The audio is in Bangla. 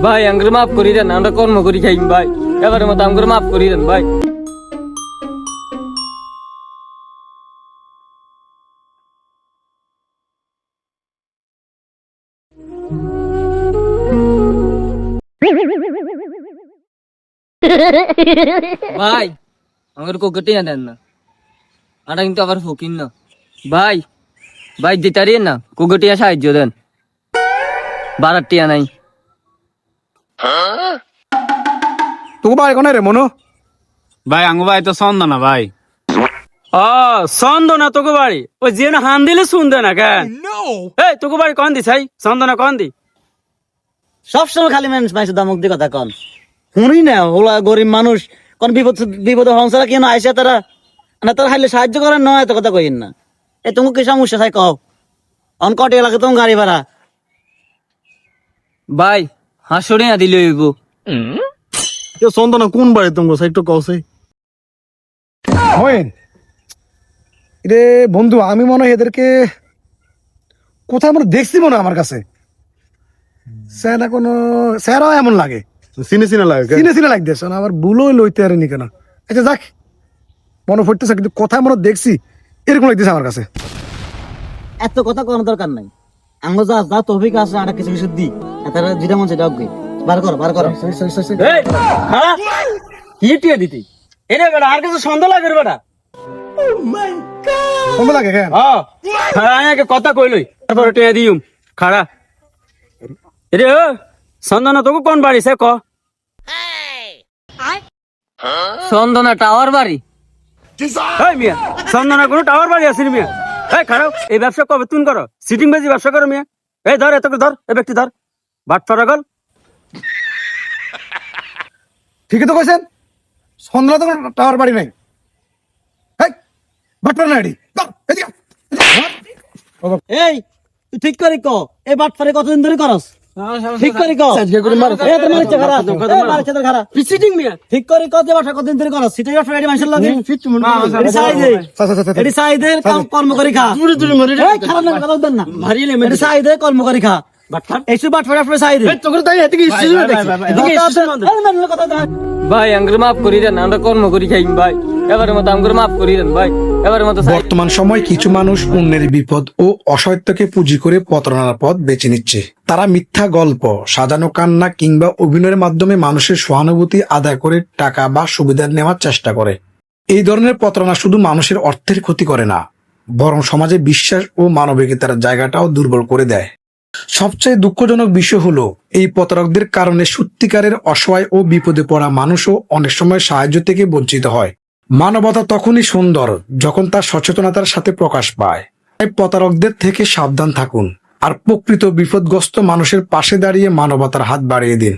ভাই আঙ্গুর মাফ করি দেন, আমরা কর্ম করি খাইম ভাই, এবারের মতো আঙ্গুর মাফ করি দেন ভাই। ভাই আমার কোকটিয়া দেন না, আমরা কিন্তু আবার ফকির না ভাই। ভাই দিতারি না, কোকটিয়া সাহায্য দেন, 12 টিয়া নাই। তোকে ভাই কোনে রে মনো? ভাই আঙ্গু ভাই তো চন্দনা ভাই। ও চন্দনা তোকে বাড়ি ওই যে না হান দিলে শুনতে না কেন? এই তোকে বাড়ি কন দি ছাই চন্দনা কন দি? সবসময় খালি মানুষ মানুষের দামক দিয়ে কথা কন শুনি না, ওলা গরিব মানুষ কোন বিপদ সংসার কেন আইসা তারা না, তারা খাইলে সাহায্য করেন না, এত কথা কইন না। এ তুমি কি সমস্যা চাই কও, অন কটে লাগে তোমার গাড়ি ভাড়া? ভাই হাসড়ে না দিলে হইব। চন্দনা কোন বাড়ি তোমার সাইডটা কওছে? হয় রে বন্ধু, আমি মনে হয় এদেরকে কোথায় মনে দেখছি মনে হয় আমার কাছে। স্যার কোনো স্যারও এমন লাগে, চিনে চিনে লাগে চিনে চিনে লাগতেছে না, আবার ভুলও লইতে পারেনি কেন। আচ্ছা যাক, মনে পড়তেছে কিন্তু কোথায় মনে দেখছি এরকম লাগতেছে আমার কাছে। এত কথা কোনো দরকার নাই, আঙ্গো যা যা তৌফিক আছে আর কিছু কিছু দি, তারা যেটা মন সেটা ওকে বার করো বার করো। এই হ্যাঁ কি টিয়া দিতি এরে বেটা, আর কিছু সন্দেহ লাগে রে বেটা? কমে লাগে কেন? হ্যাঁ খাড়া আগে কথা কইলই তারপরে টিয়া দিউম খাড়া। এরে ও চন্দনা তোকে কোন বাড়ি সে ক? চন্দনা টাওয়ার বাড়ি। এই মিয়া চন্দনা কোনো টাওয়ার বাড়ি আছে মিয়া? এই খাড়াও, এই ব্যবসা কবে তুন করো? সিটিং বাজি ব্যবসা করো মিয়া? এই ধর এতকে ধর, এই ব্যক্তি ধর, বাট ফরাগল। ঠিকই তো কইছেন, সন্ধ্যা তো টাওয়ার বাড়ি নাই। বাটপার না এডি। এই তুই ঠিক করে ক, এই বাটফারে কতদিন ধরে করস? ঠিক করে ক। এ তোর মারিছে খারাপ, এ মারিছে তোর খারাপ। সিটিং মিয়া ঠিক করে ক, যে বাটফা কতদিন ধরে করস? সিটাই বাটফা এডি মানুষের লাগে এডি চাই দে, এডি চাই দে কর্ম করি খা। এই খারাপ না কথা দেন না, মারিলে এডি চাই দে কর্ম করি খা। এইসব বাটফা বাটফা চাই দে। তোকে তাই এত কি সিজন দেখছি এদিকে কথা দেন। ভাই আঙ্গুর মাফ করি দেন, আমরা কর্ম করি খাইম ভাই, এবারের মতো আঙ্গুর মাফ করি দেন ভাই, এবারের মতো। বর্তমান সময় কিছু মানুষ অন্যের বিপদ ও অসহায়ত্বকে পুঁজি করে প্রতারণার পথ বেছে নিচ্ছে। তারা মিথ্যা গল্প, সাজানো কান্না কিংবা অভিনয়ের মাধ্যমে মানুষের সহানুভূতি আদায় করে টাকা বা সুবিধা নেওয়ার চেষ্টা করে। এই ধরনের প্রতারণা শুধু মানুষের অর্থের ক্ষতি করে না, বরং সমাজে বিশ্বাস ও মানবিকতার জায়গাটাও দুর্বল করে দেয়। সবচেয়ে দুঃখজনক বিষয় হলো, এই প্রতারকদের কারণে সত্যিকারের অসহায় ও বিপদে পড়া মানুষও অনেক সময় সাহায্য থেকে বঞ্চিত হয়। মানবতা তখনই সুন্দর যখন তার সচেতনতার সাথে প্রকাশ পায়। তাই প্রতারকদের থেকে সাবধান থাকুন আর প্রকৃত বিপদগ্রস্ত মানুষের পাশে দাঁড়িয়ে মানবতার হাত বাড়িয়ে দিন।